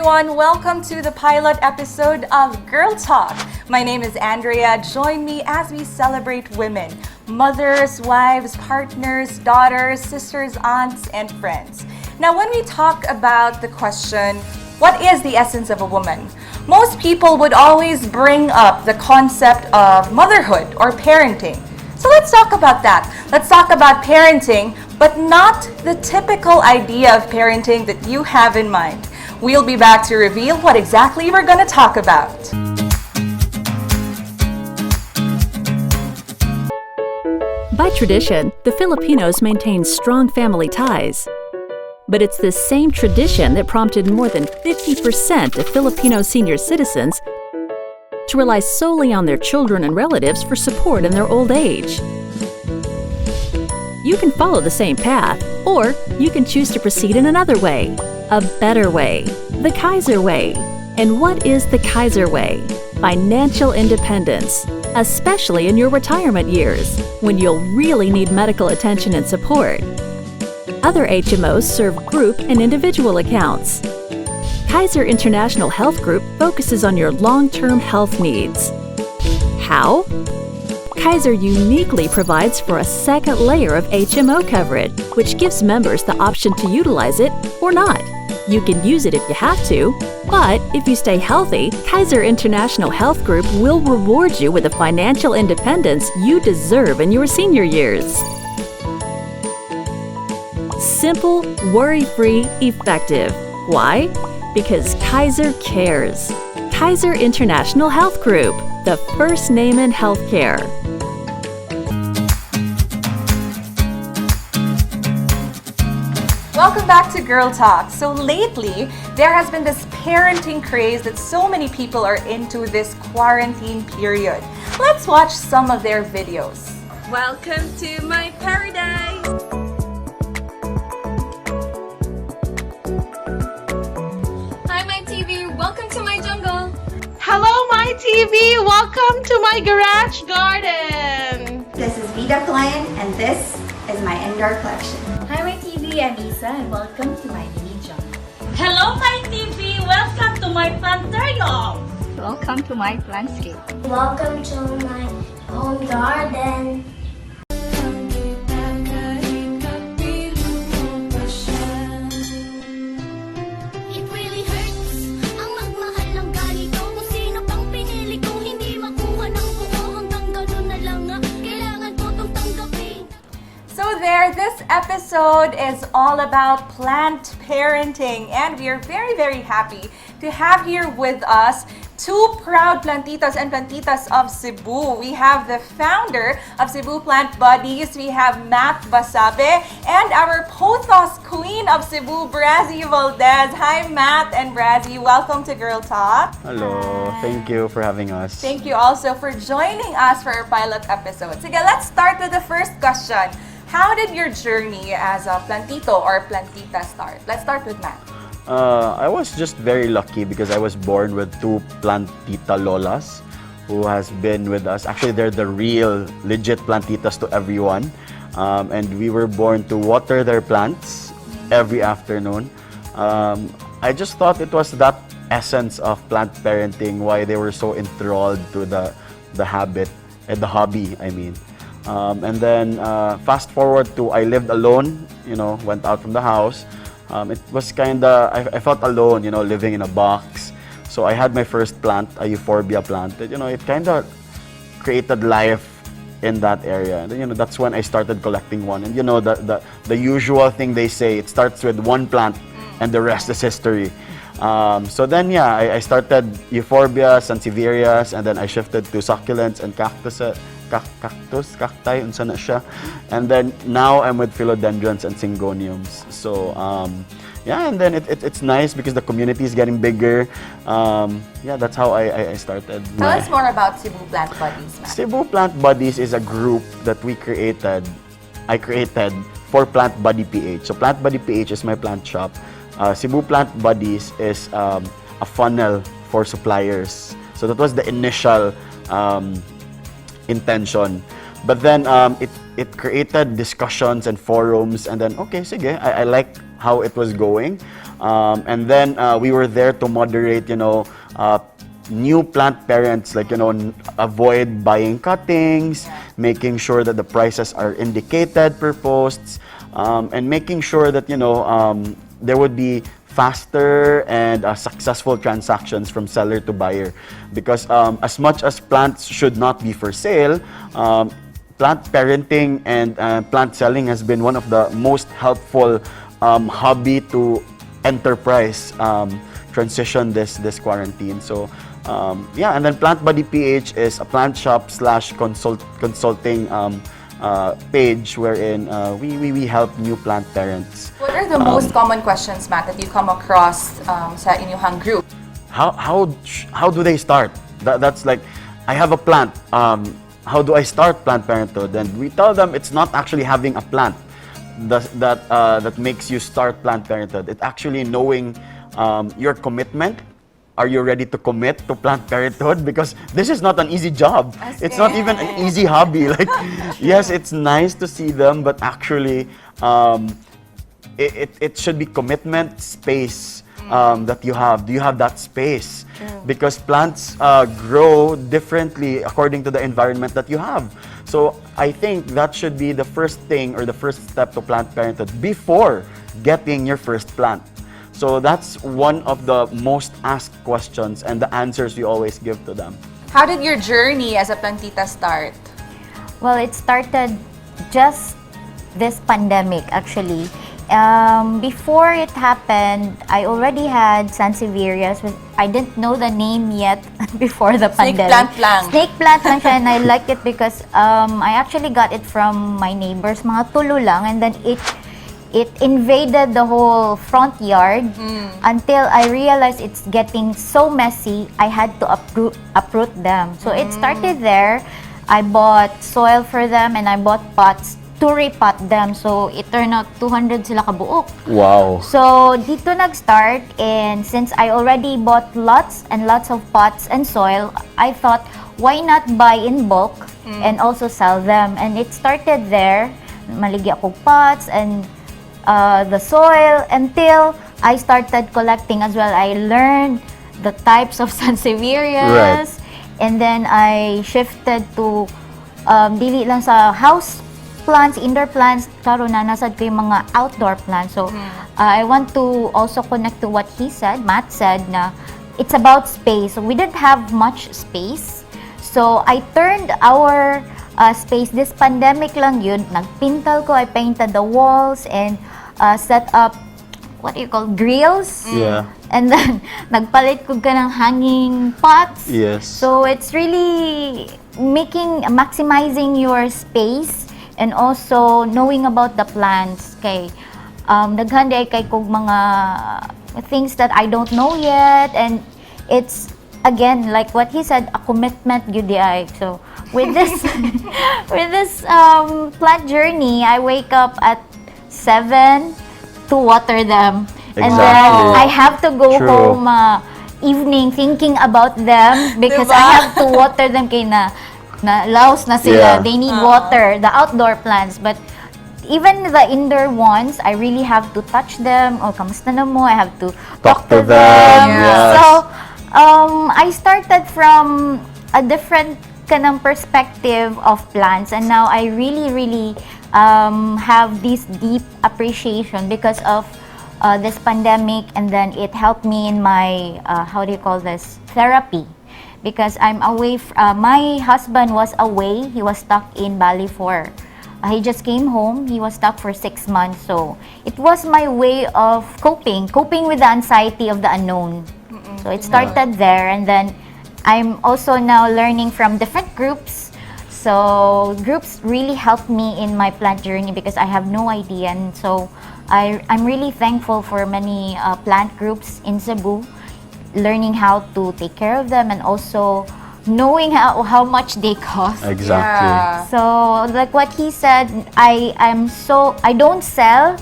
everyone. Welcome to the pilot episode of Girl Talk. My name is Andrea. Join me as we celebrate women, mothers, wives, partners, daughters, sisters, aunts, and friends. Now, when we talk about the question, what is the essence of a woman? Most people would always bring up the concept of motherhood or parenting. So let's talk about that. Let's talk about parenting, but not the typical idea of parenting that you have in mind. We'll be back to reveal what exactly we're going to talk about. By tradition, the Filipinos maintain strong family ties. But it's this same tradition that prompted more than 50% of Filipino senior citizens to rely solely on their children and relatives for support in their old age. You can follow the same path, or you can choose to proceed in another way, a better way, the Kaiser Way. And what is the Kaiser Way? Financial independence, especially in your retirement years, when you'll really need medical attention and support. Other HMOs serve group and individual accounts. Kaiser International Health Group focuses on your long-term health needs. How? Kaiser uniquely provides for a second layer of HMO coverage, which gives members the option to utilize it or not. You can use it if you have to, but if you stay healthy, Kaiser International Health Group will reward you with the financial independence you deserve in your senior years. Simple, worry-free, effective. Why? Because Kaiser cares. Kaiser International Health Group, the first name in healthcare. Welcome back to Girl Talk. So lately, there has been this parenting craze that so many people are into this quarantine period. Let's watch some of their videos. Welcome to my paradise! Hi, my TV. Welcome to my jungle. Hello, my TV. Welcome to my garage garden. This is Vida Klein, and this is my indoor collection. Hi, my TV. I'm Isa, and welcome to my mini jungle. Hello, my TV! Welcome to my planterium! Welcome to my plantscape. Welcome to my home garden. It really hurts ang magmahal ng ganito. Kung sino pang pinili ko, hindi makuha ng buo. Hanggang ganun na lang nga, kailangan ko itong tanggapin. So there, this episode is all about plant parenting, and we are very, very happy to have here with us two proud Plantitos and Plantitas of Cebu. We have the founder of Cebu Plant Buddies, we have Matt Basabe, and our pothos queen of Cebu, Brazzy Valdez. Hi, Matt and Brazzy. Welcome to Girl Talk. Hello, thank you for having us. Thank you also for joining us for our pilot episode. Sige, let's start with the first question. How did your journey as a Plantito or Plantita start? Let's start with Matt. I was just very lucky because I was born with two Plantita lolas who has been with us. Actually, they're the real, legit Plantitas to everyone. And we were born to water their plants every afternoon. I just thought it was that essence of plant parenting why they were so enthralled to the habit, and the hobby, I mean. And then fast forward to I lived alone, went out from the house. It was I felt alone, living in a box. So I had my first plant, a euphorbia plant. It kind of created life in that area. And that's when I started collecting one. And the usual thing they say, it starts with one plant and the rest is history. So then, I started euphorbia, sansevierias, and then I shifted to succulents and cacti, unsa na siya. And then now I'm with philodendrons and syngoniums. So and then it's nice because the community is getting bigger. That's how I started. Tell us more about Cebu Plant Buddies, Matt. Cebu Plant Buddies is a group that I created for Plant Buddy PH. So Plant Buddy PH is my plant shop. Cebu Plant Buddies is a funnel for suppliers. So that was the initial intention. But then it created discussions and forums, and then okay, sige, I like how it was going. And then we were there to moderate, new plant parents, like, avoid buying cuttings, making sure that the prices are indicated per posts, and making sure that, there would be faster and successful transactions from seller to buyer. Because as much as plants should not be for sale, plant parenting and plant selling has been one of the most helpful hobby to enterprise transition this quarantine. So and then Plant Buddy PH is a plant shop / consulting page wherein we help new plant parents. What are the most common questions, Matt, that you come across sa inyong group? How do they start? That's like, I have a plant. How do I start plant parenthood? And we tell them it's not actually having a plant that makes you start plant parenthood. It's actually knowing your commitment. Are you ready to commit to plant parenthood? Because this is not an easy job. It's not even an easy hobby. Like, yes, it's nice to see them, but actually, it should be commitment, space that you have. Do you have that space? Because plants grow differently according to the environment that you have. So I think that should be the first thing or the first step to plant parenthood before getting your first plant. So that's one of the most asked questions and the answers we always give to them. How did your journey as a plantita start? Well, it started just this pandemic, actually. Before it happened, I already had Sansevierias. I didn't know the name yet before the Snake pandemic. plant lang. Snake plant lang siya, and I liked it because I actually got it from my neighbors, mga tulo lang, and then it invaded the whole front yard until I realized it's getting so messy, I had to uproot them. So it started there. I bought soil for them and I bought pots to repot them. So it turned out 200 sila kabuok. Wow. So dito nag-start, and since I already bought lots and lots of pots and soil, I thought, why not buy in bulk and also sell them? And it started there. Maligi ako pots and the soil until I started collecting as well. I learned the types of Sansevierias, and then I shifted to dili lang sa house plants, indoor plants, karon na nasad ko yung mga outdoor plants. So I want to also connect to what Matt said, na it's about space. So we didn't have much space. So I turned our space, this pandemic lang yun, nagpintal ko, I painted the walls and set up, what do you call, grills? Yeah. And then, nagpalit ko ka ng hanging pots. Yes. So, it's really maximizing your space and also knowing about the plants. Kay, daghan di kay kog mga things that I don't know yet, and it's, again, like what he said, a commitment gyud di ay. So, with this, with this plant journey, I wake up at 7 to water them. Exactly. And then I have to go True. home evening thinking about them because I have to water them kay na laos na sila. Yeah. They need water, the outdoor plants. But even the indoor ones, I really have to touch them. O, kamusta na mo? I have to talk to them. Yes. So, I started from a different kanang perspective of plants, and now I really have this deep appreciation because of this pandemic, and then it helped me in my how do you call this, therapy, because I'm away my husband was away. He was stuck in Bali for he just came home. He was stuck for 6 months, so it was my way of coping with the anxiety of the unknown. So it started there, and then I'm also now learning from different groups. So groups really helped me in my plant journey because I have no idea, and so I'm really thankful for many plant groups in Cebu, learning how to take care of them and also knowing how much they cost. Exactly. Yeah. So like what he said, I don't sell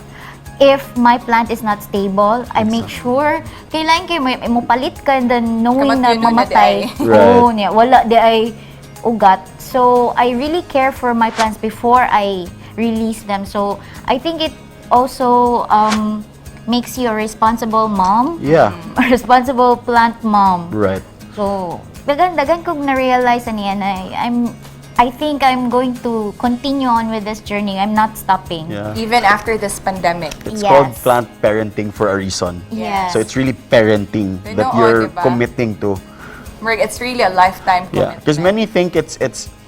if my plant is not stable. I make sure kailangan kayo mo palit ka, and then knowing na Kamat yun na mamatay. di Oo, niya wala di ay ugat. So I really care for my plants before I release them. So I think it also makes you a responsible mom. Yeah. A responsible plant mom. Right. So, dagan kong na-realize niya na I think I'm going to continue on with this journey. I'm not stopping. Yeah. Even after this pandemic. It's Yes. called plant parenting for a reason. Yes. So it's really parenting They that know, you're diba? committing to. It's really a lifetime Yeah, commitment. because many think it's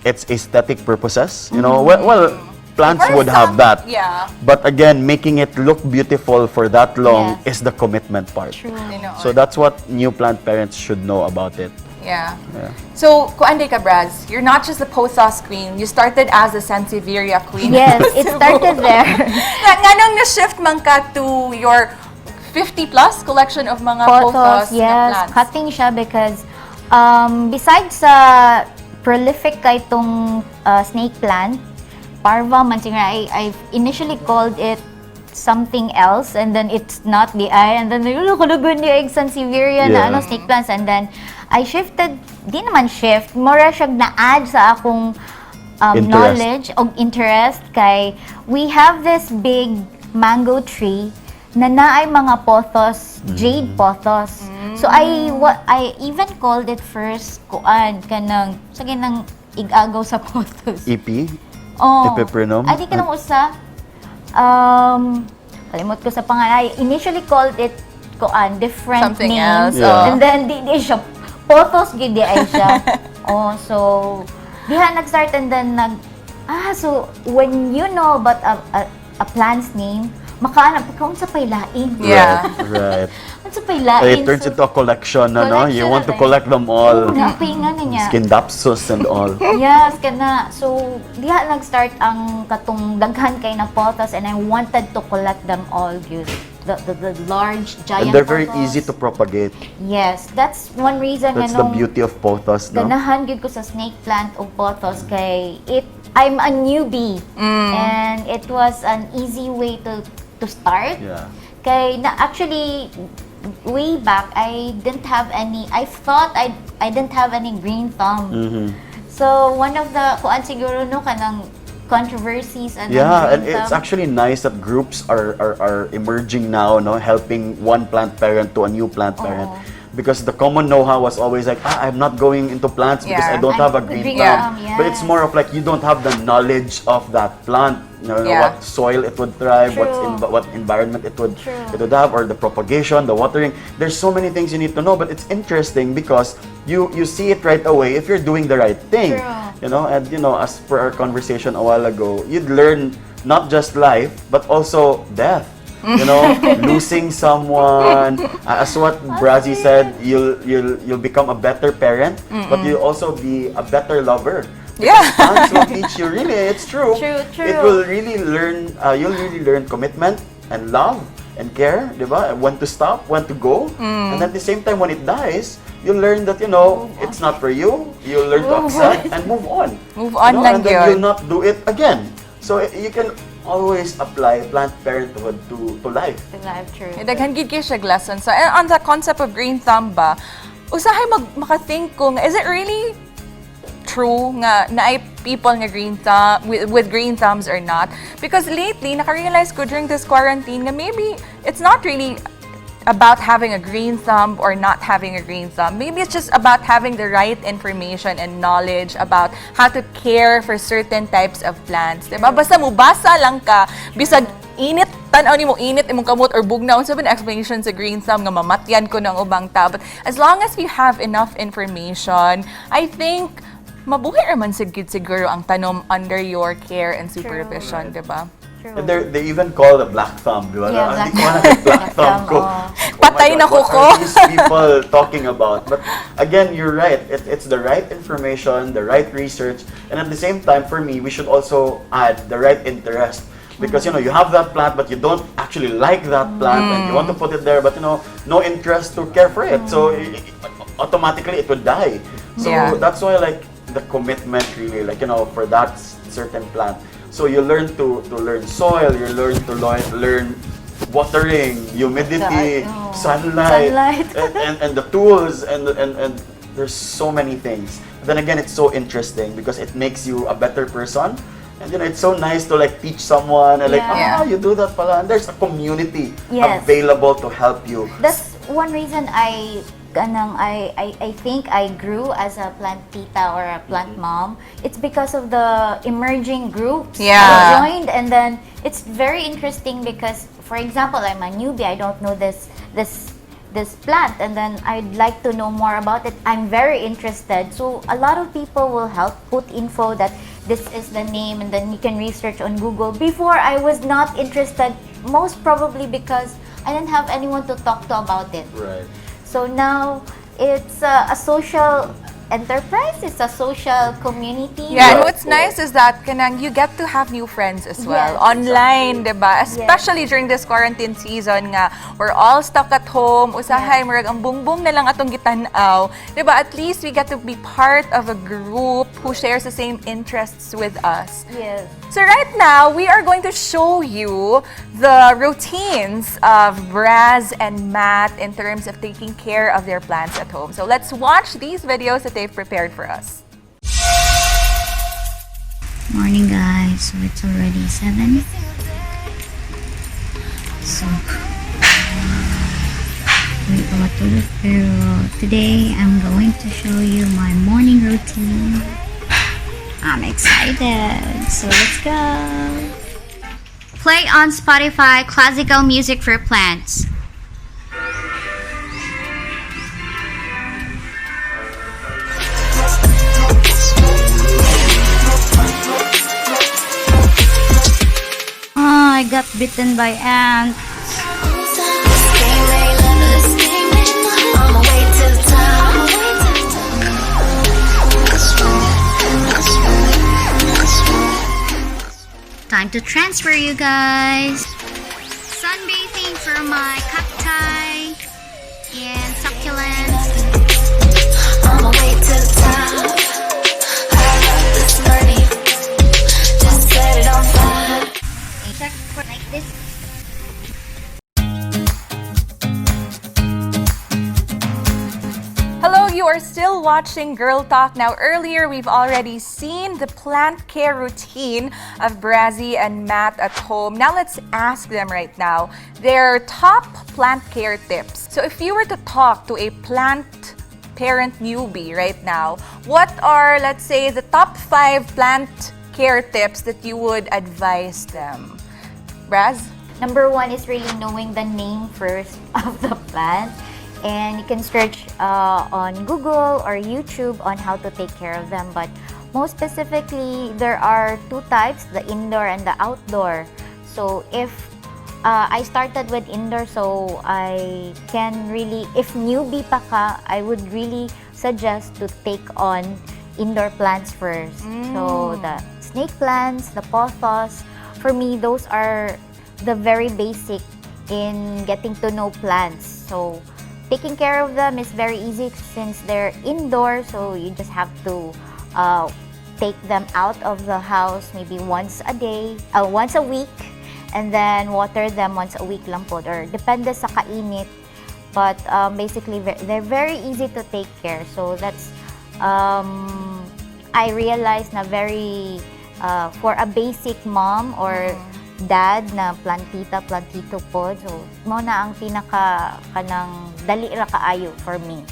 aesthetic purposes. You know, well, plants For would have some, that. yeah. But again, making it look beautiful for that long Yes. is the commitment part. True. You know, So that's what new plant parents should know about it. yeah. Yeah. So, kuande ka, Braz, you're not just a post sauce queen. You started as a Sansevieria queen. Yes, it started there. Nga nung na-shift man ka to your 50 plus collection of mga Photos, pothos na yes. plants. Cutting siya because besides sa prolific kay itong snake plant, parva man siguro, I initially called it something else and then it's not the eye and then kalagun ni egg Sansevieria na Yeah. snake plants and then I shifted, di naman shift, mura siya na-add sa akong Interest. knowledge o interest kay we have this big mango tree na naay mga pothos, jade pothos. So I even called it first kuan kanang sige nang igagaw sa pothos. EP, Oh. Epiprenum. Ay di ka nang usa. Kalimot ko sa pangalan. I initially called it kuan different Something names. else, oh. And then di siya pothos gid di ay siya. So diha nag-start and then so when you know about a plant's name, makaanap kung sa paylain. Yeah. Right. Kung sa paylain. It turns into a collection, no? Collection You want to na collect them all. Napingan niya. Skindapsus and all. Yes, kana. So, diha nag-start ang katong daghan kay na pothos and I wanted to collect them all, yun. The large, giant And they're very pothos. easy to propagate. Yes, that's one reason That's the beauty of pothos, no? ganahan gyud ko sa snake plant o pothos kay I'm a newbie and it was an easy way to start. Yeah. Kay na actually way back I didn't have any, I thought I didn't have any green thumb. Mm-hmm. So one of the kuan siguro no kanang controversies and Yeah, and green it's thumb. actually nice that groups are emerging now, no, helping one plant parent to a new plant parent. Because the common know-how was always like, I'm not going into plants because I Yeah. don't have a I'm green green thumb. thumb, But it's yes. more of like you don't have the knowledge of that plant, you know, Yeah. what soil it would thrive, True. what environment it would True. have, or the propagation, the watering. There's so many things you need to know, but it's interesting because you see it right away if you're doing the right thing. True. You know, and you know, as per our conversation a while ago, you'd learn not just life but also death. You know, losing someone. As what Brazzy said, you'll become a better parent, but you'll also be a better lover. Yeah. Plants will teach you. Really, it's true. True, true. It will really learn. You'll really learn commitment and love and care, diba? When to stop, when to go, and at the same time, when it dies, you'll learn that it's not for you. You'll learn to accept and move on. Move on You know, lang and then yun. you'll not do it again. So you can always apply plant parenthood to life. True. Daghan gid kay siya lesson. So, and on the concept of green thumb ba, usahay makathink kung, is it really true nga naay people nga green thumb, with green thumbs or not? Because lately, nakarealize ko during this quarantine nga maybe it's not really about having a green thumb or not having a green thumb. Maybe it's just about having the right information and knowledge about how to care for certain types of plants. Diba? Basta mubasa lang ka, bisag init, tanaw ni mo init, imong kamot or bugnaw. Unsa ba na explanation sa green thumb nga mamatyan ko ng ubang tao. But as long as you have enough information, I think mabuhay raman siguro ang tanom under your care and supervision, diba? And they even call the black thumb, di ba? Yeah, Hindi black ko alam yung black thumb ko. oh. Oh Patay my na God, kuko. What are these people talking about? But again, you're right. It's the right information, the right research, and at the same time, for me, we should also add the right interest. Because you have that plant, but you don't actually like that plant, and you want to put it there, but no interest to care for it. So automatically, it would die. So Yeah. that's why, like, the commitment really, like, for that certain plant. So you learn to learn soil, you learn to learn watering, humidity, sunlight, and the tools, and there's so many things. Then again, it's so interesting because it makes you a better person, And it's so nice to like teach someone and you do that pala. And there's a community available to help you. That's one reason I think I grew as a plantita or a plant mom. It's because of the emerging groups I joined, and then it's very interesting because, for example, I'm a newbie. I don't know this plant, and then I'd like to know more about it. I'm very interested. So a lot of people will help put info that this is the name, and then you can research on Google. Before, I was not interested, most probably because I didn't have anyone to talk to about it. Right. So now it's a social enterprise, it's a social community. Yeah, and what's nice is that kanang you get to have new friends as well online, diba? Especially during this quarantine season nga, we're all stuck at home. Usahay murag ang bungbong na lang atong gitanaw, diba? At least we get to be part of a group who shares the same interests with us. Yes. So right now, we are going to show you the routines of Braz and Matt in terms of taking care of their plants at home. So let's watch these videos that they've prepared for us. Morning guys, so it's already 7. So we matulog, pero today I'm going to show you my morning routine. I'm excited, so let's go. Play on Spotify classical music for plants. Oh, I got bitten by ants. Time to transfer, you guys. Sunbathing for my cacti and succulents. On my way to the top. I love this morning. Just set it on fire. Like this. Hello, you are still watching Girl Talk. Now, earlier we've already seen the plant care routine of Brazzy and Matt at home. Now, let's ask them right now their top plant care tips. So, if you were to talk to a plant parent newbie right now, what are, let's say, the top 5 plant care tips that you would advise them? Braz? Number 1 is really knowing the name first of the plant. And you can search on Google or YouTube on how to take care of them. But most specifically, there are 2 types, the indoor and the outdoor. So if I started with indoor, so I can really, if newbie pa ka, I would really suggest to take on indoor plants first. So the snake plants, the pothos, for me, those are the very basic in getting to know plants. So taking care of them is very easy since they're indoor, so you just have to take them out of the house maybe once a week, and then water them once a week lang po, or depende sa kainit. But basically, they're very easy to take care. So that's, I realized na very, for a basic mom or dad na plantita, plantito po. So, mo na ang pinaka kanang dali ra kaayo for me.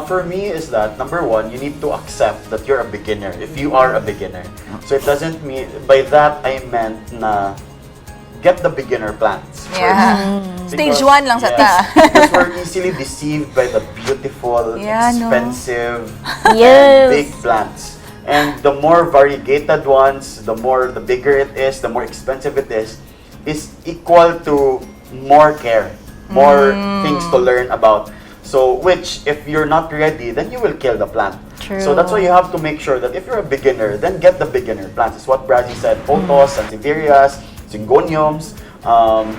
For me is that, number 1, you need to accept that you're a beginner, if you are a beginner. So it doesn't mean, by that I meant na get the beginner plants. Yeah. Stage 1 lang sa ta. Because we're easily deceived by the beautiful, expensive, big plants. And the more variegated ones, the bigger it is, the more expensive it is equal to more care, more things to learn about. So, which, if you're not ready, then you will kill the plant. True. So that's why you have to make sure that if you're a beginner, then get the beginner plants. It's what Brazzy said, pothos, sansevierias, syngoniums,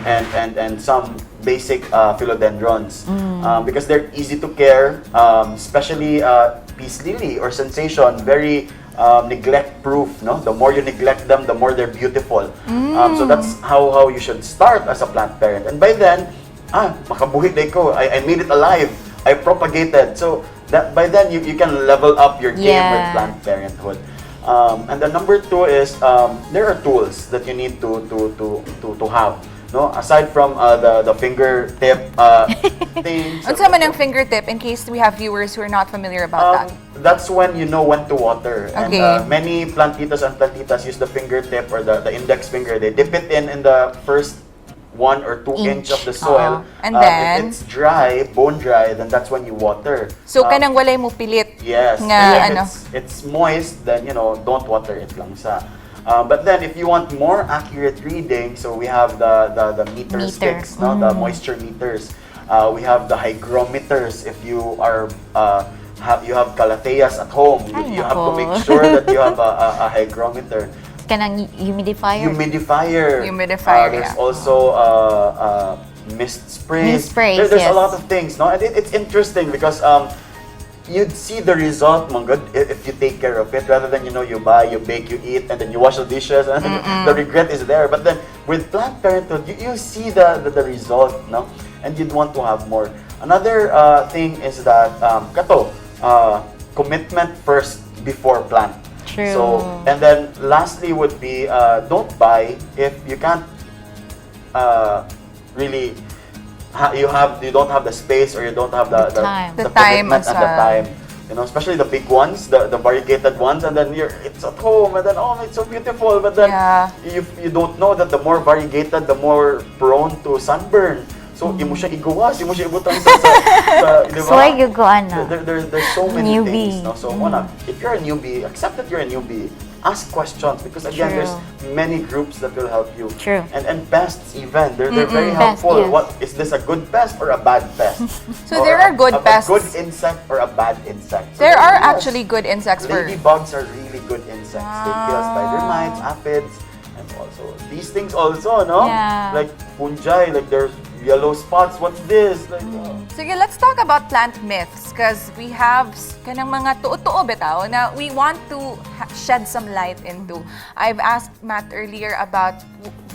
and some basic philodendrons. Because they're easy to care, especially peace lily or sensation, very neglect-proof, no? The more you neglect them, the more they're beautiful. So that's how you should start as a plant parent. And by then, makabuhi day ko. I made it alive. I propagated. So that by then you can level up your game with plant parenthood. And then number 2 is there are tools that you need to have. No, aside from the fingertip thing. Unsa man ang fingertip in case we have viewers who are not familiar about that? That's when you know when to water. Okay. And many Plantitos and Plantitas use the fingertip or the index finger. They dip it in the first 1 or 2 inch of the soil. And then if it's dry, bone dry, then that's when you water. So kanang walay mo pilit. Yes. Nga, And if it's moist, then don't water it lang sa. But then if you want more accurate reading, so we have the meter sticks, no, the moisture meters. We have the hygrometers. If you are you have calatheas at home, you have to make sure that you have a hygrometer. Kanang humidifier. There's also mist sprays. There's yes. a lot of things, no? And it's interesting because you'd see the result, good, if you take care of it, rather than you buy, you bake, you eat, and then you wash the dishes, and the regret is there. But then with Planned Parenthood, you see the result, no? And you'd want to have more. Another thing is that commitment first before plan. True. So, and then lastly would be don't buy if you can't really. You don't have the space, or you don't have the time commitment and the time. Especially the big ones, the variegated ones, and then it's at home, and then it's so beautiful, but then you don't know that the more variegated, the more prone to sunburn. So, imo siya igawas, imo siya ibutang sa di ba? So, there's so many newbie. things, no? So, if you're a newbie, accept that you're a newbie. Ask questions, because again, there's many groups that will help you. True. And pests even, they're very helpful. Yes. What is this, a good pest or a bad pest? So there are good pests. A good insect or a bad insect. So there are actually good insects. Ladybugs are really good insects. They kill spider mites, aphids, and also these things also, no? Yeah. Like fungi, like there's yellow spots. What's this? Like, Sige, let's talk about plant myths, because we have kanang mga tuo-tuo bitaw na we want to shed some light into. I've asked Matt earlier about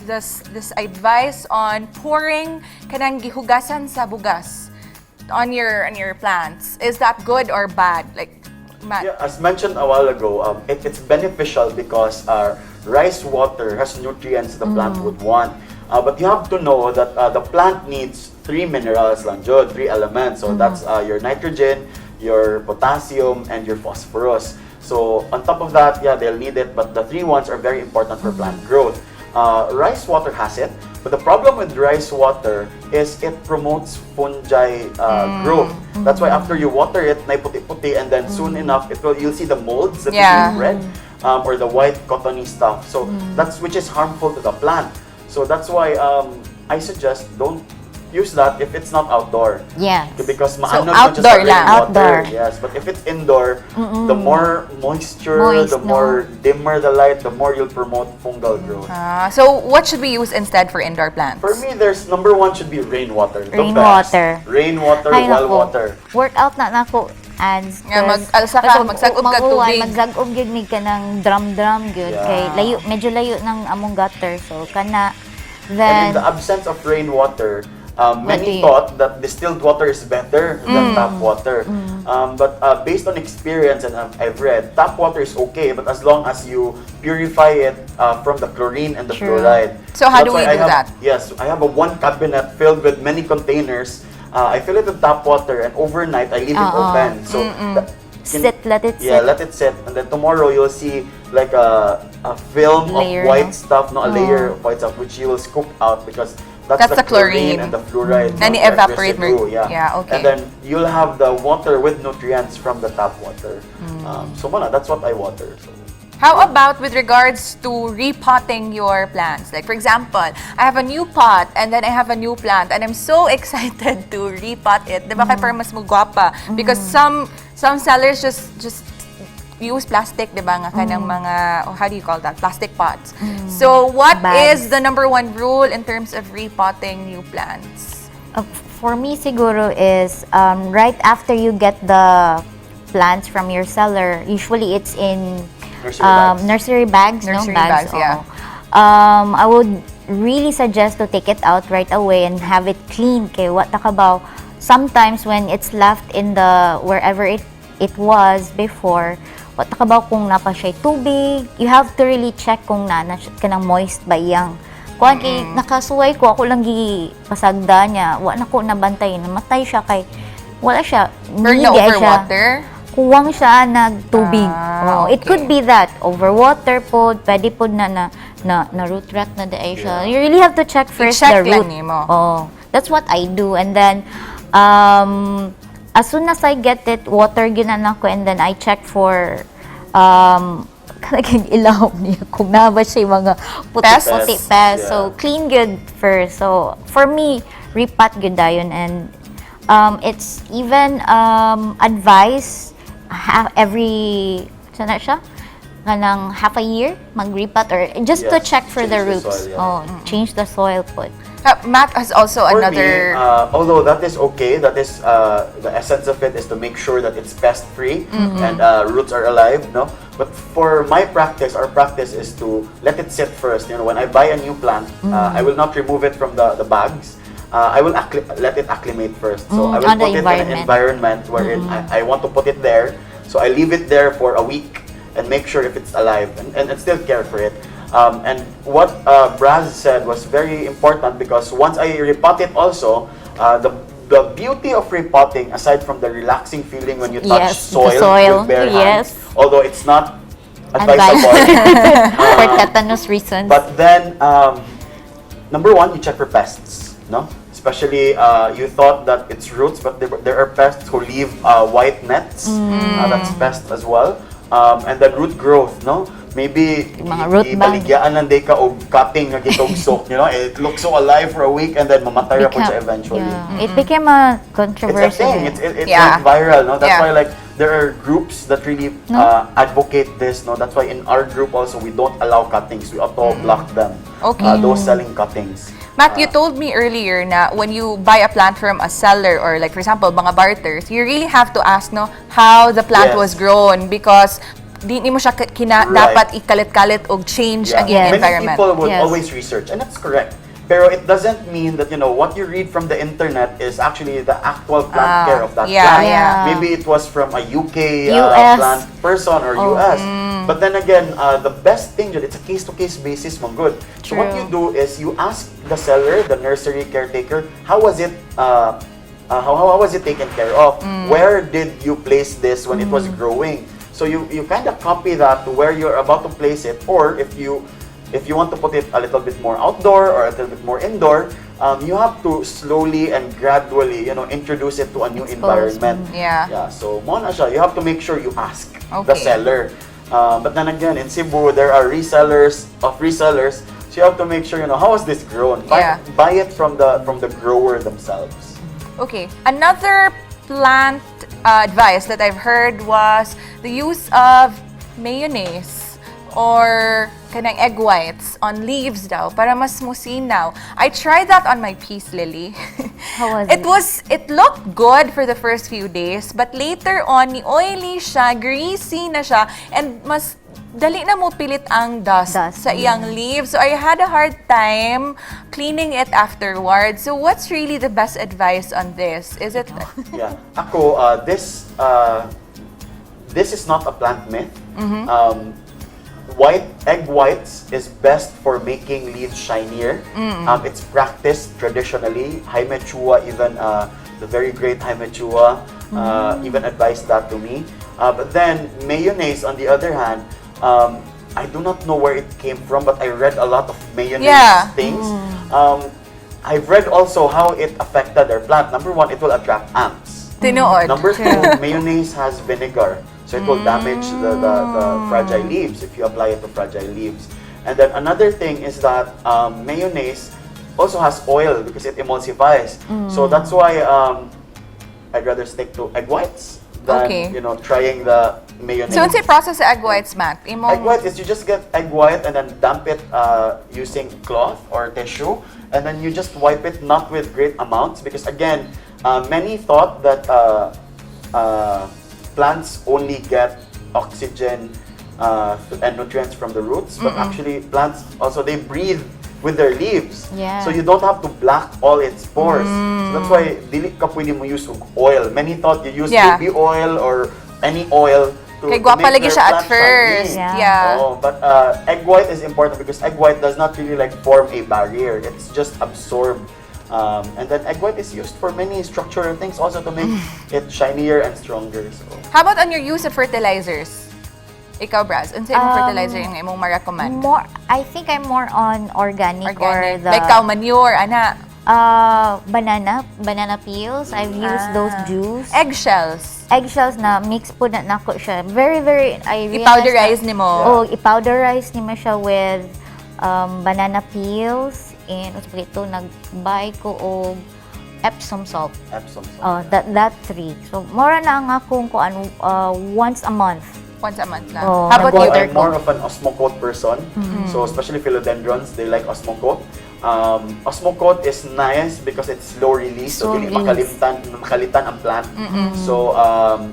this advice on pouring kanang gihugasan sa bugas on your plants. Is that good or bad? Like, Matt? Yeah, as mentioned a while ago, it's beneficial because rice water has nutrients the plant would want. But you have to know that the plant needs 3 minerals lang jud, 3 elements. So that's your nitrogen, your potassium, and your phosphorus. So on top of that, they'll need it, but the 3 ones are very important for plant growth. Rice water has it, but the problem with rice water is it promotes fungi growth. That's why after you water it, na puti-puti, and then soon enough, you'll see the molds that you red, or the white cottony stuff. So which is harmful to the plant. So that's why I suggest don't use that if it's not outdoor. Yes. Because So just outdoor the lang. rainwater. Yes, but if it's indoor, the more moisture, the more dimmer the light, the more you'll promote fungal growth. So what should we use instead for indoor plants? For me, there's number 1 should be rainwater. The Rainwater. best. Rainwater, Ay, well nako. water. Workout na nako. Ads. Nga, mag-alsa ka, magsagop ka tubig. Magsagop gyud mig ka ng drum gyud kay medyo layo ng among gutter, so kana And then in the absence of rainwater, many thought that distilled water is better than tap water. But based on experience, and I've read, tap water is okay, but as long as you purify it from the chlorine and the fluoride. So how do That's we why do that? Yes, I have a 1 cabinet filled with many containers. I fill it with tap water, and overnight I leave it open. So let it sit. let it sit, and then tomorrow you'll see like a film Layer, of white stuff, a layer of white stuff, which you will scoop out because that's the chlorine and the fluoride. And that evaporate. residue, Okay. And then you'll have the water with nutrients from the tap water. So that's what I water. So. How about with regards to repotting your plants? Like, for example, I have a new pot and then I have a new plant and I'm so excited to repot it. Diba kay para mas mugwapa? Because some sellers just use plastic, diba nga kanang mga, how do you call that? Plastic pots. So, what is the number 1 rule in terms of repotting new plants? For me siguro is right after you get the plants from your seller, usually it's in nursery bags. Nursery bags, yeah. I would really suggest to take it out right away and have it clean. Kay what takabaw, sometimes when it's left in the wherever it was before, What nakabaw kung napa siya tubig. You have to really check kung kanang moist ba iyang. Kuan kay nakasuway ko ako lang pasagda niya. Wa na ko nabantay, namatay siya kay wala siya. Or na overwater? Kuwang siya nagtubig. It could be that overwater po, pwede po na root rot na daay siya. You really have to check first the root. That's what I do. And then as soon as I get it, water ginana ko, and then I check for kanaging ilaw niya kung na ba siya mga puti-puti pest. So clean good first. So for me, repot good dayon, and it's even advice every sana siya kanang half a year mag-repot or just to check for the roots. Change the soil put. Matt has also for another... me, although that is okay, that is the essence of it is to make sure that it's pest-free and roots are alive, no? But for my practice, our practice is to let it sit first. You know, when I buy a new plant, I will not remove it from the bags. I will let it acclimate first. So I will put it in an environment wherein I want to put it there. So I leave it there for a week and make sure if it's alive and still care for it. And what Brazzy said was very important, because once I repot it also, the beauty of repotting, aside from the relaxing feeling when you touch soil with bare hands, although it's not advisable for tetanus reasons. But then, number one, you check for pests, no? Especially, you thought that it's roots, but there are pests who leave white nets. That's pest as well. And then root growth, no? Maybe ibaligyan lang day ka og cutting nga gitugsok, you know, it looks so alive for a week and then mamatay po siya eventually. It became a controversy. It's a thing. It went viral, no? That's why like there are groups that really advocate this, no? That's why in our group also we don't allow cuttings. We auto block them. Those selling cuttings. Matt, you told me earlier na when you buy a plant from a seller or like for example mga barters, you really have to ask how the plant was grown, because di mo siya dapat ikalit-kalit o change ang environment. Many people would always research, and that's correct. Pero it doesn't mean that, you know, what you read from the internet is actually the actual plant care of that plant. Maybe it was from a UK plant person or US. But then again, the best thing, it's a case-to-case basis, good. So what you do is you ask the seller, the nursery caretaker, how was it taken care of? Where did you place this when it was growing? So you kind of copy that to where you're about to place it, or if you want to put it a little bit more outdoor or a little bit more indoor, you have to slowly and gradually, you know, introduce it to a new environment. So mo na siya, you have to make sure you ask the seller. But then again, in Cebu, there are resellers of resellers, so you have to make sure, you know, how is this grown? Buy it from the grower themselves. Okay, another plant advice that I've heard was the use of mayonnaise or kanang egg whites on leaves daw para mas musinaw. I tried that on my peace lily. How was it? It looked good for the first few days, but later on, ni oily siya, greasy na siya, and mas dali na mo pilit ang dust sa iyang leaves. So I had a hard time cleaning it afterwards. So what's really the best advice on this? Is it? Ako, this is not a plant myth. Egg whites is best for making leaves shinier. It's practiced traditionally. Jaime Chua, even the very great Jaime Chua, even advised that to me. But then mayonnaise, on the other hand, I do not know where it came from, but I read a lot of mayonnaise things. I've read also how it affected their plant. Number one, it will attract ants. Number two, mayonnaise has vinegar. So it will damage the fragile leaves if you apply it to fragile leaves. And then another thing is that mayonnaise also has oil because it emulsifies. So that's why I'd rather stick to egg whites than, you know, trying the mayonnaise. So, what's the process of egg whites, Matt? Egg white is you just get egg white and then damp it using cloth or tissue, and then you just wipe it, not with great amounts, because again, many thought that plants only get oxygen and nutrients from the roots, but actually plants also, they breathe with their leaves. So you don't have to black all its pores. So that's why dili ka pwede mo use oil. Many thought you use baby oil or any oil Kay gwapa make lagi their siya at plant shiny. first. Yeah. Oh, but egg white is important because egg white does not really like form a barrier. It's just absorbed. And then egg white is used for many structural things also to make it shinier and stronger. So. How about on your use of fertilizers? Ikaw, Braz, unsa imong fertilizer yung imong ma-recommend? I think I'm more on organic. Or the like cow manure, ana. banana peels. I've used those juice. Eggshells Na mix po na nako siya. Very, I realized i-powderize nimo. Oh, i-powderize nimo siya with banana peels. And ito, nag-buy ko og Epsom salt. That three. So, mora na ang akong once a month. Once a month lang. Oh. How about you? I'm more of an osmocote person. So, especially philodendrons, they like osmocote. Osmocote is nice because it's slow release, so dili makalitan ang plant. So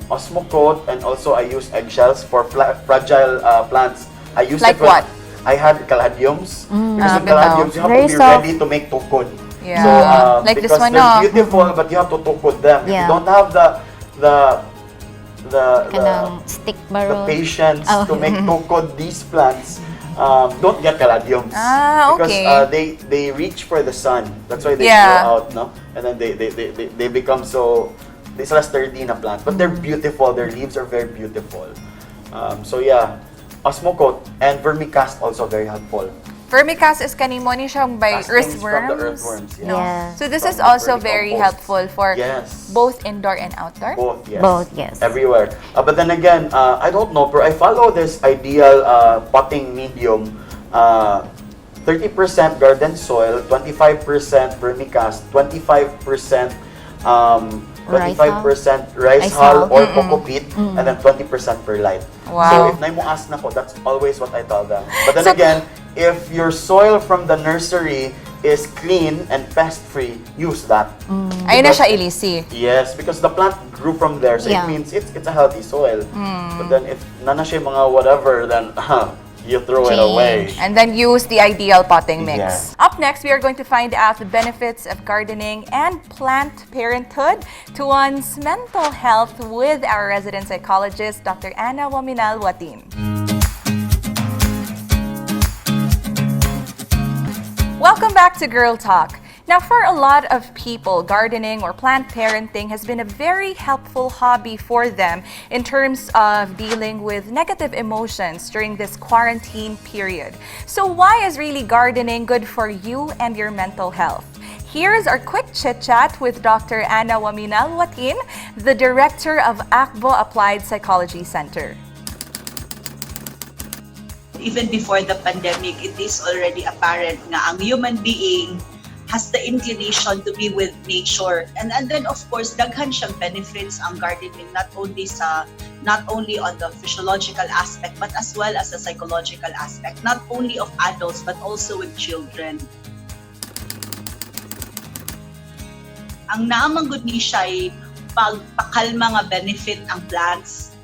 osmocote, and also I use eggshells for fragile plants. I use like it what? I had caladiums because in caladiums you have to be ready to make tukod. Yeah. So like this because one, they're beautiful, but you have to tukod them. If you don't have the stick the patience to make tukod these plants. Don't get caladiums because they reach for the sun. That's why they grow out, no? And then they become so sturdy in a plant. But they're beautiful. Their leaves are very beautiful. So yeah, osmocote and vermicast also very helpful. Vermicast is kanimo ni siyang by Castings earthworms. from the earthworms, yes. No. Yeah. So this From is also the very vermicompost. helpful for Yes. both indoor and outdoor. Both, yes. Everywhere. But then again, I don't know, but I follow this ideal potting medium. 30% garden soil, 25% vermicast, 25% rice hull or coco peat, and then 20% perlite. Wow. So if naimo ask na ko, that's always what I tell them. But then again, if your soil from the nursery is clean and pest-free, use that. Ayun na siya ilisi. Yes, because the plant grew from there, so it means it's a healthy soil. But then if nana siya mga whatever, then you throw it away. And then use the ideal potting mix. Yeah. Up next, we are going to find out the benefits of gardening and plant parenthood to one's mental health with our resident psychologist, Dr. Oaminal-Watin. Welcome back to Girl Talk. Now, for a lot of people, gardening or plant parenting has been a very helpful hobby for them in terms of dealing with negative emotions during this quarantine period. So why is really gardening good for you and your mental health? Here's our quick chit-chat with Dr. Oaminal-Watin, the director of ACBO Applied Psychology Center. Even before the pandemic, it is already apparent na ang human being has the inclination to be with nature. And then of course, daghan siyang benefits ang gardening, not only on the physiological aspect, but as well as the psychological aspect, not only of adults, but also with children. Ang naamang ni siya ay pagpakalma nga benefit ang plants.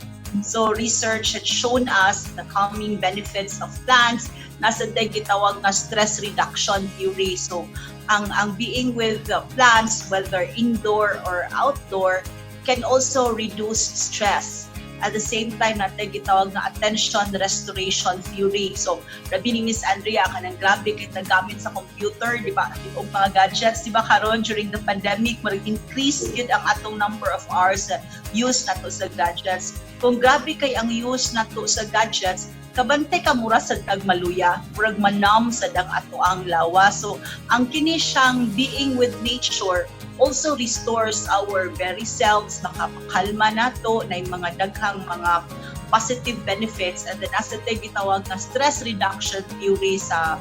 So research had shown us the calming benefits of plants. Nasa tayo gitawag na stress reduction theory. So ang being with the plants, whether indoor or outdoor, can also reduce stress. At the same time, natin gitawag na attention restoration theory. So, rabi ni Miss Andrea, kanang grabe kay nagamit sa computer, di ba? O mga gadgets, di ba karon during the pandemic, mag-increase yun ang atong number of hours use nato sa gadgets. Kung grabe kay ang use nato sa gadgets, kabante ka mura sa dagmaluya, murag manam sa dag ato ang lawa. So, ang kini siyang being with nature also restores our very selves, makapakalma nato na yung mga daghang mga positive benefits, and then nasa tayo gitawag na stress reduction theory sa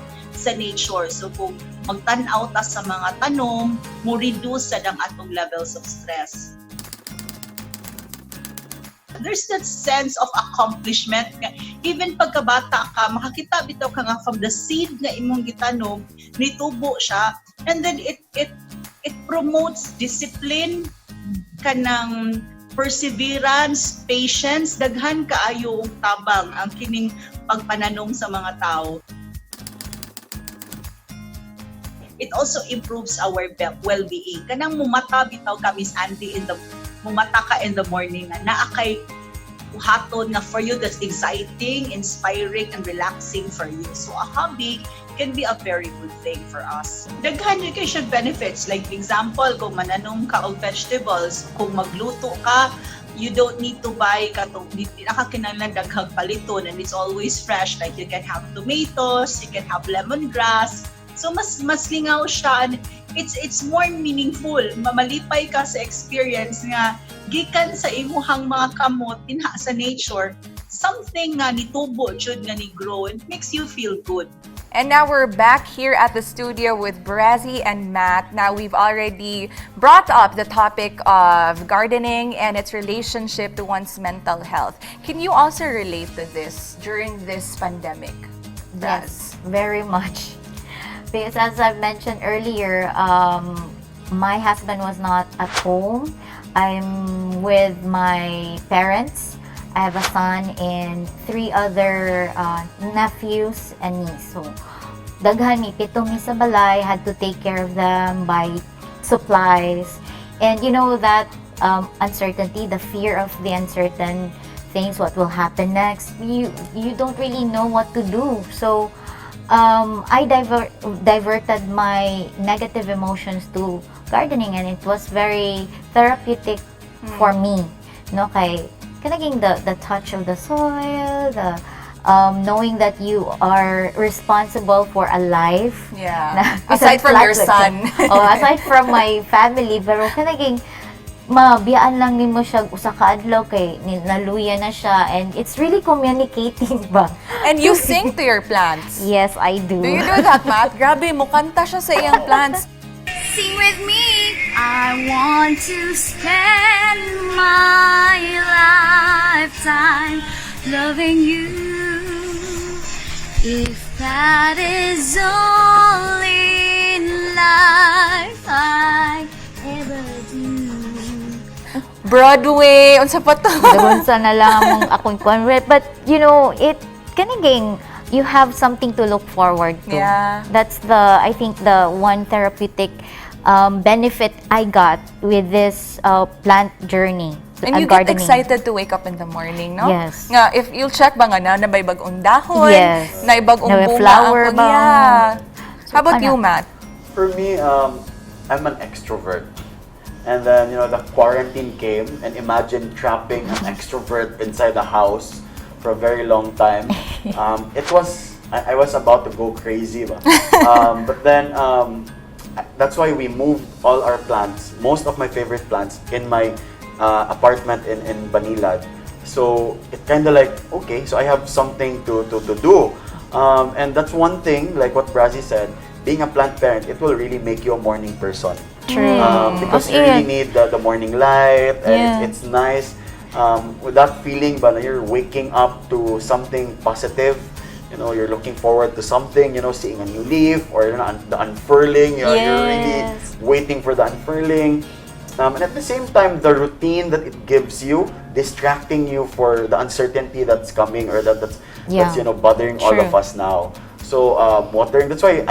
nature. So kung magtan-aw ta sa mga tanom, mo reduce sa dang atong levels of stress. There's that sense of accomplishment. Even pagkabata ka, makakita bitaw ka nga from the seed na imong gitanom, nitubo siya, and then it promotes discipline, kanang perseverance, patience, daghan kaayo og tabang ang kining pagpananom sa mga tao. It also improves our well-being. Kanang mumata bitaw ka, Miss Andy, mumata ka in the morning, naa kay buhaton na for you that's exciting, inspiring, and relaxing for you. So a hobby can be a very good thing for us. Daghan yung kay siya benefits. Like example, kung mananom ka og vegetables, kung magluto ka, you don't need to buy katong nakakinahanglan daghang paliton, and it's always fresh. Like you can have tomatoes, you can have lemongrass. So mas lingaw siya, and it's more meaningful. Mamalipay ka sa experience nga gikan sa imuhang mga kamot dinha sa nature, something nga nitubo jud nga ni grow, and makes you feel good. And now we're back here at the studio with Brazzy and Matt. Now we've already brought up the topic of gardening and its relationship to one's mental health. Can you also relate to this during this pandemic, Braz? Yes, very much. Because as I mentioned earlier, my husband was not at home. I'm with my parents. I have a son and 3 other nephews and niece. So, daghan mi, 7 mi sa balay, had to take care of them, buy supplies. And you know that uncertainty, the fear of the uncertain things, what will happen next, you don't really know what to do. So, I diverted my negative emotions to gardening, and it was very therapeutic for me. No, kay kanaging the touch of the soil, the knowing that you are responsible for a life. Yeah. Aside from your son. Aside from my family, pero kanaging mabiyaan lang nimo siya usa ka adlaw kay naluya na siya, and it's really communicating ba. And you sing to your plants. Yes, I do. Do you do that, Matt? Grabe, mukanta siya sa iyang plants. Sing with me. I want to spend my lifetime loving you. If that is all in life I ever do. Broadway, unsa pa to? Dagunsa na lang akong convert. But you know, it kaniging you have something to look forward to. Yeah. That's I think the one therapeutic benefit I got with this plant journey. And you gardening. get excited to wake up in the morning, no? Yes. Nga, if you'll check ba nga na may bagong dahon, Yes. na bagong Na may bunga flower ang ba? yeah. How about ano? you, Matt? For me, I'm an extrovert. And then, you know, the quarantine came, and imagine trapping an extrovert inside the house for a very long time. I was about to go crazy. But then, that's why we moved all our plants, most of my favorite plants, in my apartment in Banilad. So it kind of like, okay, so I have something to do. And that's one thing, like what Brazzy said, being a plant parent, it will really make you a morning person. True. Because you really need the morning light, and it's nice. With that feeling, but you're waking up to something positive. You know, you're looking forward to something, you know, seeing a new leaf or the unfurling. You're really waiting for the unfurling. And at the same time, the routine that it gives you, distracting you for the uncertainty that's coming, or that's you know, bothering all of us now. So watering, that's why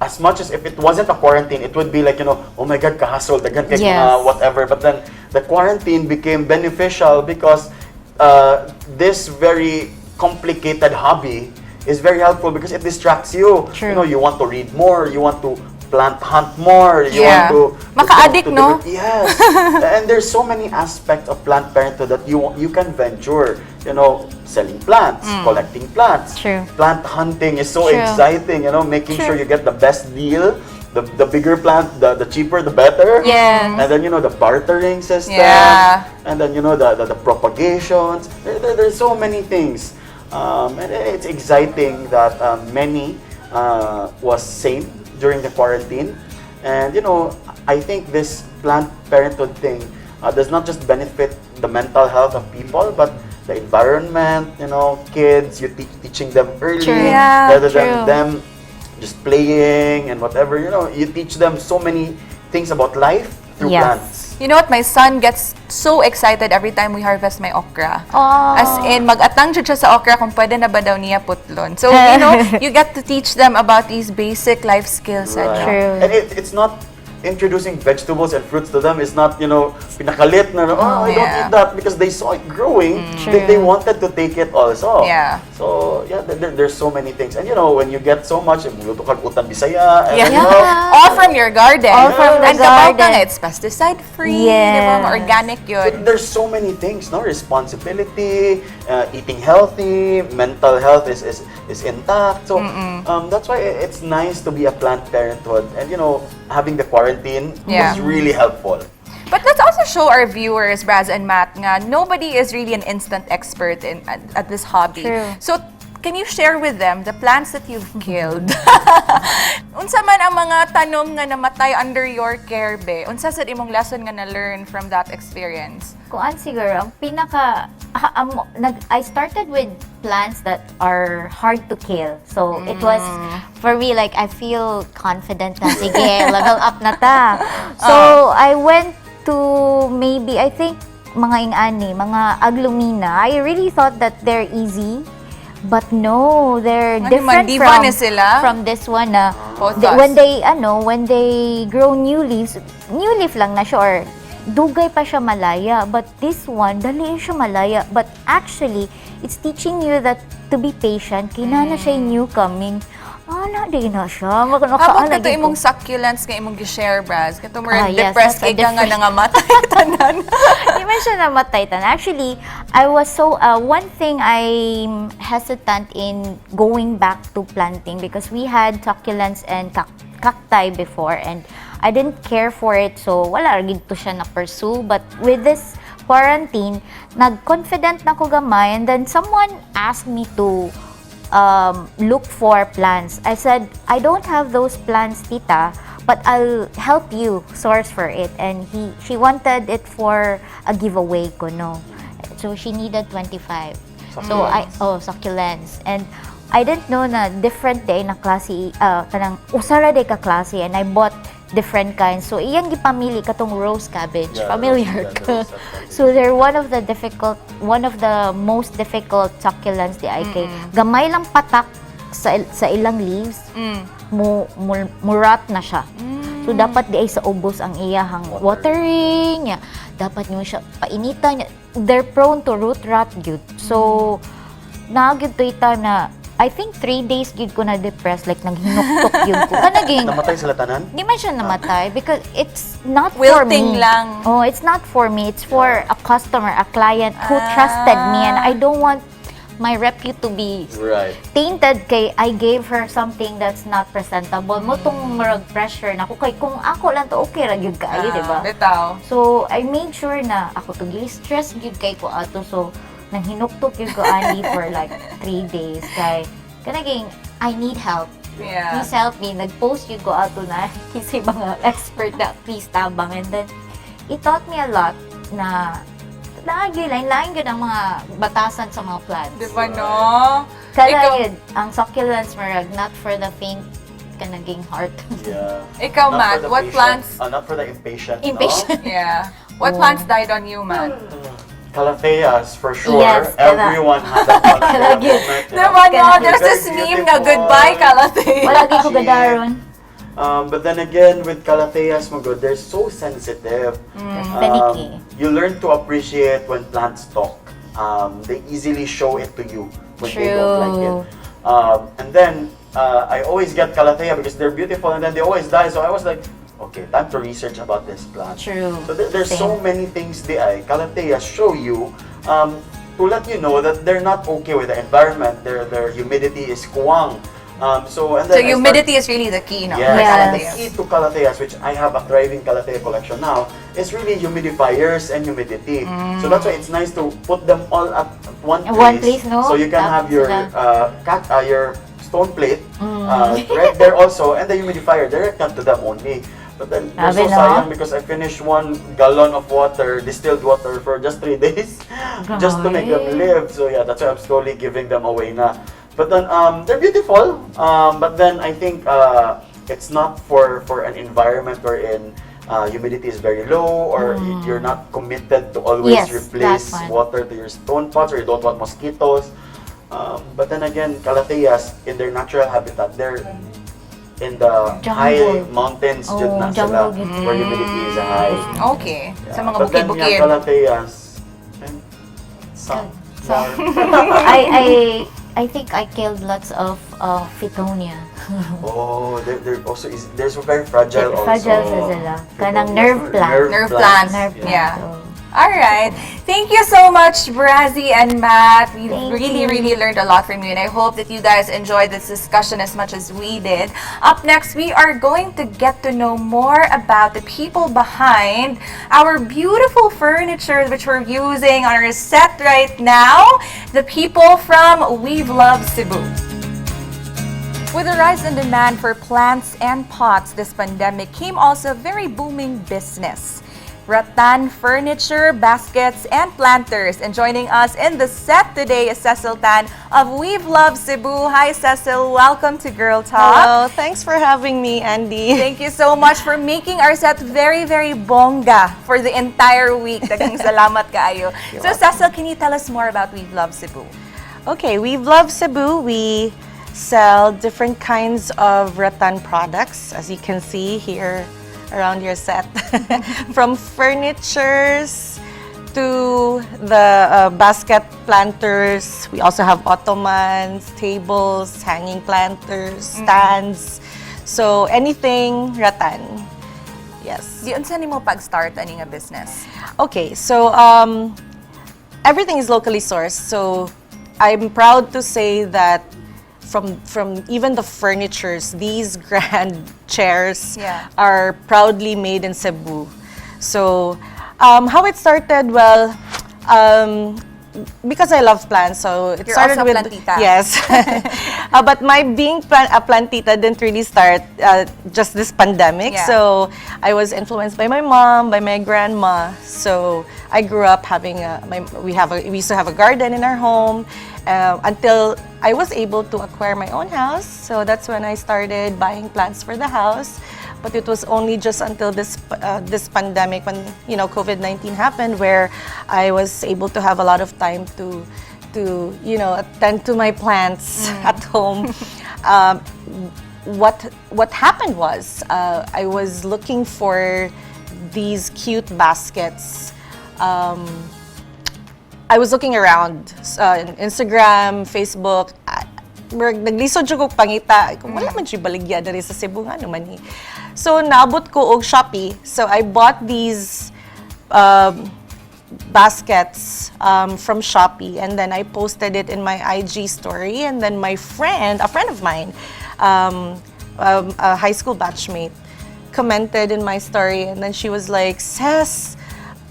as much as if it wasn't a quarantine, it would be like, you know, oh my God, kahasol, daghan kay whatever. But then the quarantine became beneficial because this very complicated hobby is very helpful because it distracts you. True. You know, you want to read more, you want to plant hunt more, you want to maka-addict, no? Yes. And there's so many aspects of plant parenthood that you can venture. You know, selling plants, collecting plants. True. Plant hunting is so exciting, you know, making sure you get the best deal. The bigger plant, the cheaper, the better. Yeah. And then, you know, the bartering system. Yeah. And then, you know, the propagations. There's so many things. And it's exciting that many was sane during the quarantine. And, you know, I think this plant parenthood thing does not just benefit the mental health of people, but the environment, you know, kids, you teaching them early rather than them just playing and whatever, you know, you teach them so many things about life through plants. You know what, my son gets so excited every time we harvest my okra. Oh. As in, mag-atang jud siya sa okra kung pwede na ba daw niya putlon. So, you know, you get to teach them about these basic life skills. True. And it's not introducing vegetables and fruits to them is not, pinakalit na, I don't eat that, because they saw it growing. They wanted to take it also. Yeah. So, there's so many things. And, when you get so much, luto kang utang Bisaya, and, All from your garden. All from the and kapag garden. it's pesticide-free, Yes. diba? Organic yun. there's so many things, no? Responsibility, eating healthy, mental health is intact. So that's why it's nice to be a plant parenthood, and having the quarantine was really helpful. But let's also show our viewers, Braz and Matt, nga nobody is really an instant expert at this hobby. True. So, can you share with them the plants that you've killed? Unsa man ang mga tanom nga namatay under your care, be? Unsa sad imong lesson nga na-learn from that experience? Kuan siguro, ang pinaka I started with plants that are hard to kill. So it was for me like I feel confident na sige, level up na ta. So I went to maybe I think mga ingani, mga aglumina. I really thought that they're easy. But no, they're different from this one. When they grow new leaf lang na siya, or dugay pa siya malaya. But this one, dali siya malaya. But actually, it's teaching you that to be patient. Kinana siya new coming. Di na siya. Habang kato imong succulents nga imong gi-share, Braz, kato mo depressed kay ka nga nangamatay tanan. Di man siya namatay tanan. Actually, I was so, one thing I'm hesitant in going back to planting because we had succulents and cacti before and I didn't care for it, so wala rin to siya na-pursue. But with this quarantine, nag-confident na ko gamay, and then someone asked me to look for plants. I said, I don't have those plants, tita, but I'll help you source for it. And she wanted it for a giveaway ko, no. So she needed 25. So succulents. And I didn't know na different day na klase, kanang usara day ka klase, and I bought different kinds. So iyang gipamili katong rose cabbage, familiar ka. So they're one of the most difficult succulents di ay kay gamay lang patak sa ilang leaves, murat na siya. So dapat di ay sa ubos ang iyahang watering niya. Dapat niyo siya painitan niya. They're prone to root rot gyud. So naagid to time na I think 3 days gid ko na depressed, like naghinuktok yun ko. Kanaging namatay sila tanan? Di man siya namatay because it's not wilting for me. lang. Oh, it's not for me. It's for a customer, a client who trusted me, and I don't want my repute to be tainted kay I gave her something that's not presentable. Mo tong murag pressure na ko kay kung ako lang to okay ra gyud kaayo, di ba? Bitaw. So I made sure na ako to stress gyud kay ko ato, so nang hinuktok yung ko ani for like 3 days kay kanaging I need help. Yeah. Please help me. Nag-post yung ko ato na kasi mga expert na please tabang, and then it taught me a lot na lain yun ang mga batasan sa mga plants. Di ba, no? Kaya yun, ang succulents marag not for the faint kanaging heart. Yeah. Ikaw, Matt, what plants? Not for the impatient. Impatient. No? Yeah. What plants died on you, Matt? Calatheas, for sure. Yes, everyone had that calathea moment. Diba, no? There's this meme na goodbye, Calathea. Wala kayo ko gadaron. But then again, with calatheas, they're so sensitive. Panicky. You learn to appreciate when plants talk. They easily show it to you when they don't like it. And then, I always get calathea because they're beautiful, and then they always die. So I was like, okay, time to research about this plant. True. So there's so many things calatheas show you to let you know that they're not okay with the environment. Their humidity is kuwang. So humidity is really the key, no? Yes, Yes. and the key to calatheas, which I have a thriving calathea collection now, is really humidifiers and humidity. So that's why it's nice to put them all at one place. No? So you can have your your stone plate right there also, and the humidifier direct to them only. But then they're so sayang because I finished 1 gallon of water, distilled water, for just 3 days just to make them live. So yeah, that's why I'm slowly giving them away na. But then they're beautiful. But then I think it's not for an environment wherein humidity is very low, or you're not committed to always replace water to your stone pots, or you don't want mosquitoes. But then again, calatheas in their natural habitat, in the high Jungle. mountains, dyan na jungle sila, gid. where humidity is high. Okay. Yeah. Sa mga But then bukid-bukid. yung Calateas, some. I think I killed lots of Fittonia. Oh, there also is, there's very fragile also. Fragile sa sila. Kanang nerve plant. Nerve plants. Nerve Yeah. plant. All right. Thank you so much, Brazzy and Matt. We Thank really, you. really learned a lot from you, and I hope that you guys enjoyed this discussion as much as we did. Up next, we are going to get to know more about the people behind our beautiful furniture which we're using on our set right now. The people from We've Loved Cebu. With the rise in demand for plants and pots this pandemic came also a very booming business. Rattan furniture, baskets, and planters. And joining us in the set today is Cecil Tan of We've Loved Cebu. Hi Cecil, welcome to Girl Talk. Hello, thanks for having me, Andy. Thank you so much for making our set very, very bongga for the entire week. Daghang salamat kaayo. So Cecil, can you tell us more about We've Loved Cebu? Okay, We've Loved Cebu. We sell different kinds of rattan products, as you can see here around your set. From furnitures to the basket planters. We also have ottomans, tables, hanging planters, stands. So anything rattan. Yes. Di unsa nimo pag-start ani nga business? Okay, so everything is locally sourced. So I'm proud to say that from even the furnitures, these grand chairs are proudly made in Cebu. So how it started, well, because I love plants, so it You're started also with Plantita. yes. But my being a plantita didn't really start just this pandemic. Yeah. So I was influenced by my mom, by my grandma. So I grew up having we used to have a garden in our home until I was able to acquire my own house. So that's when I started buying plants for the house. But it was only just until this pandemic, when COVID-19 happened, where I was able to have a lot of time to attend to my plants at home. What happened was I was looking for these cute baskets. I was looking around Instagram, Facebook. Naglisod siya ko pangita. Wala man siya baligya dari sa Cebu nga naman eh. So naabot ko og Shopee. So I bought these baskets from Shopee, and then I posted it in my IG story, and then a friend of mine, a high school batchmate, commented in my story, and then she was like, "Cess,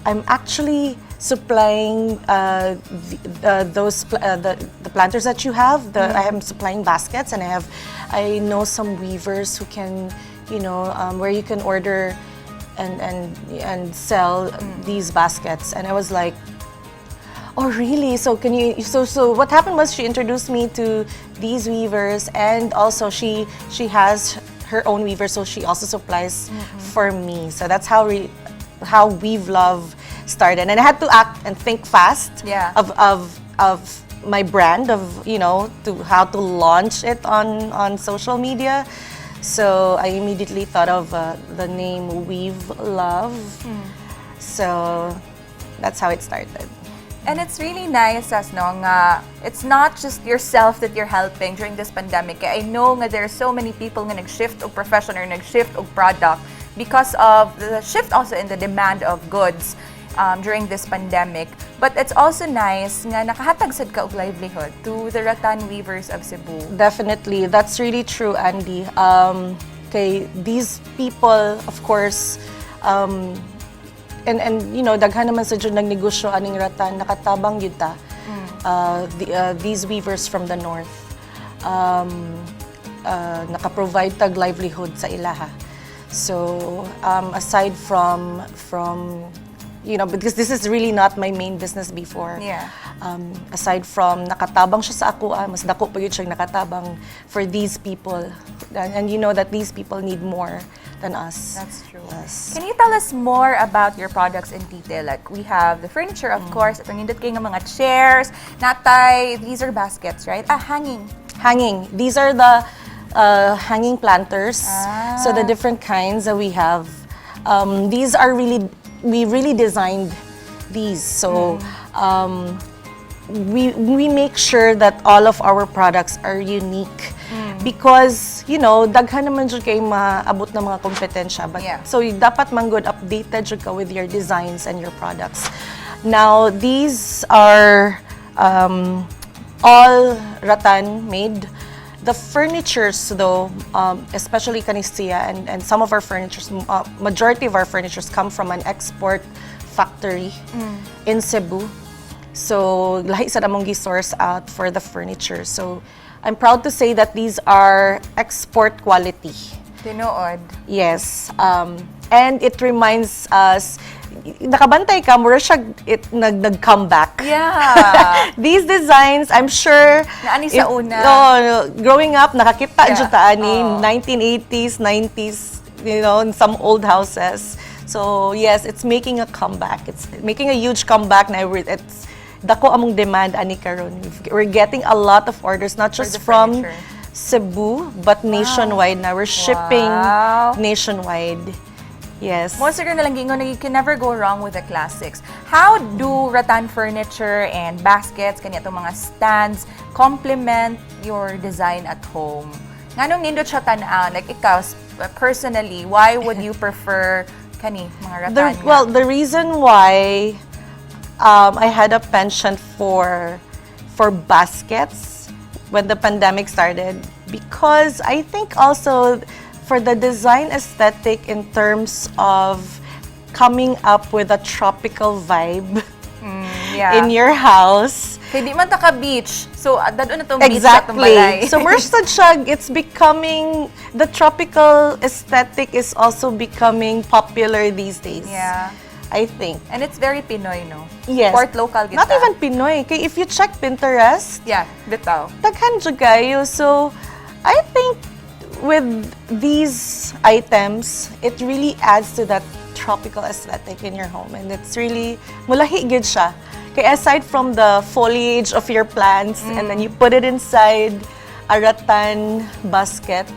I'm actually supplying the planters that you have. I am supplying baskets, and I know some weavers who can, where you can order and sell these baskets." And I was like, "Oh, really? So can you?" So what happened was she introduced me to these weavers, and also she has her own weaver, so she also supplies for me. So that's how We've Love started, and I had to act and think fast of my brand, of how to launch it on social media. So I immediately thought of the name We've Love. So that's how it started. And it's really nice as it's not just yourself that you're helping during this pandemic. I know nga there are so many people nga nag-shift og profession or nag-shift og product because of the shift also in the demand of goods during this pandemic. But it's also nice nga nakahatag sad ka og livelihood to the rattan weavers of Cebu. Definitely, that's really true, Andy. Okay, these people, of course, and daghan naman sa jud nagnegosyo aning rattan, nakatabang yun ta. These weavers from the north, naka-provide tag livelihood sa ilaha. So aside from because this is really not my main business before. Yeah. Aside from nakatabang siya sa ako, mas dako pa yun siyang nakatabang for these people. And you know that these people need more than us. That's true. Yes. Can you tell us more about your products in detail? Like we have the furniture, of course. Ito nindot kayo nga mga chairs, natay, these are baskets, right? Hanging. Hanging. These are the hanging planters. So the different kinds that we have, these are we really designed these. So we make sure that all of our products are unique. Because, you know, daghan naman jud kay maabot ng mga kompetensya. But, so, dapat man good updated jud ka with your designs and your products. Now, these are all rattan made. The furnitures, though, especially Kanistia and some of our furnitures, majority of our furnitures come from an export factory in Cebu. So, lahi sa namong gi-source out for the furniture. So, I'm proud to say that these are export quality. Tinuod. Yes. And it reminds us, nakabantay ka, mura siya nag-come back. Yeah. These designs, I'm sure, Naani sa una. Growing up, nakakita jud ta ani 1980s, 90s, you know, in some old houses. So, yes, it's making a comeback. It's making a huge comeback na it's dako among demand ani karon. We're getting a lot of orders, not just from Cebu, but nationwide na. We're shipping nationwide. Yes. Most siguro na lang gingon, you can never go wrong with the classics. How do rattan furniture and baskets, kanya itong mga stands, complement your design at home? Nganong nindot siya tan-aw? Like ikaw, personally, why would you prefer kani mga rattan? Well, the reason why I had a penchant for baskets when the pandemic started, because I think also for the design aesthetic in terms of coming up with a tropical vibe in your house. Kaya di man ta ka beach. So, dadon na itong beach exactly. Balay. So, it's becoming, the tropical aesthetic is also becoming popular these days. Yeah. I think. And it's very Pinoy, no? Yes. Port local kita. Not even Pinoy. Kaya if you check Pinterest, bitaw. Daghan jud kayo. So, I think with these items, it really adds to that tropical aesthetic in your home. And it's really, mulahi gid siya. Kaya aside from the foliage of your plants, and then you put it inside a rattan basket,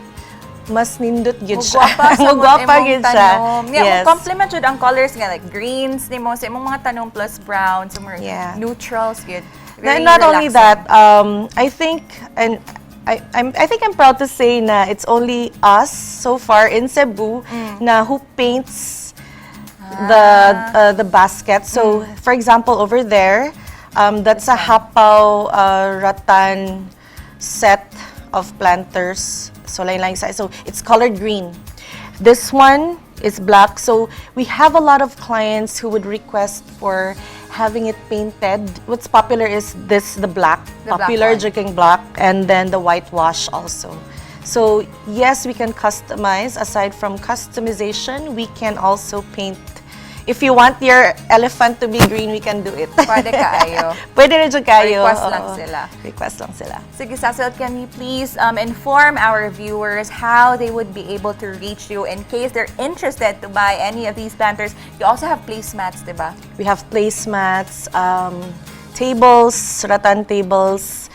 mas nindot gid siya. Mugwapa gid siya. Yes. Compliment jud ang colors nga, like greens, nimo sa imong mga tanom plus browns, some more neutrals gid. Not only that, I think, and I think I'm proud to say na it's only us so far in Cebu na who paints the basket. So, for example, over there, that's a hapaw rattan set of planters. So, lain-lain size. So, it's colored green. This one is black. So, we have a lot of clients who would request for having it painted. What's popular is the black. Popular drinking black, and then the whitewash also. So, yes, we can customize. Aside from customization, we can also paint. If you want your elephant to be green, we can do it. Pwede kaayo. Pwede rin dyan kayo. Request lang sila. Request lang sila. Sige, Cecil, can you please inform our viewers how they would be able to reach you in case they're interested to buy any of these planters? You also have placemats, diba? We have placemats, tables, rattan tables,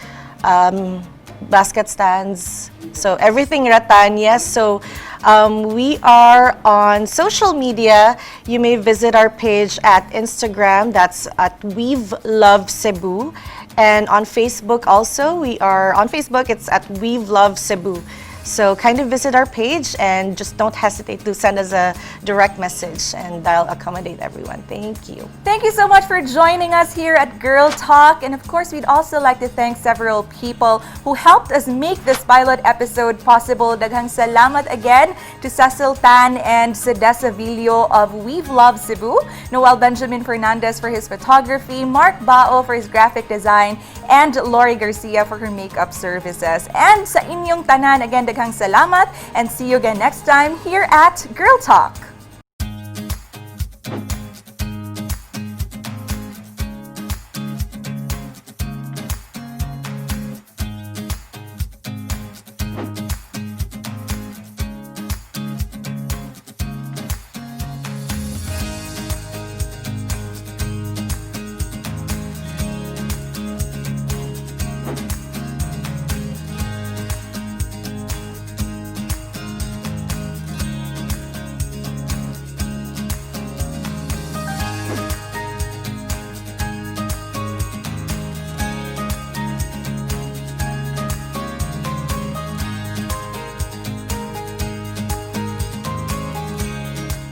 basket stands. So everything rattan, yes. So we are on social media. You may visit our page at Instagram. That's at We've Love Cebu. And on Facebook also, we are on Facebook. It's at We've Love Cebu. So kind of visit our page and just don't hesitate to send us a direct message, and I'll accommodate everyone. Thank you. Thank you so much for joining us here at Girl Talk. And of course, we'd also like to thank several people who helped us make this pilot episode possible. Daghang salamat again to Cecil Tan and Sedessa Villo of We've Loved Cebu, Noel Benjamin Fernandez for his photography, Mark Bao for his graphic design, and Lori Garcia for her makeup services. And sa inyong tanan, again, daghang salamat, and see you again next time here at Girl Talk.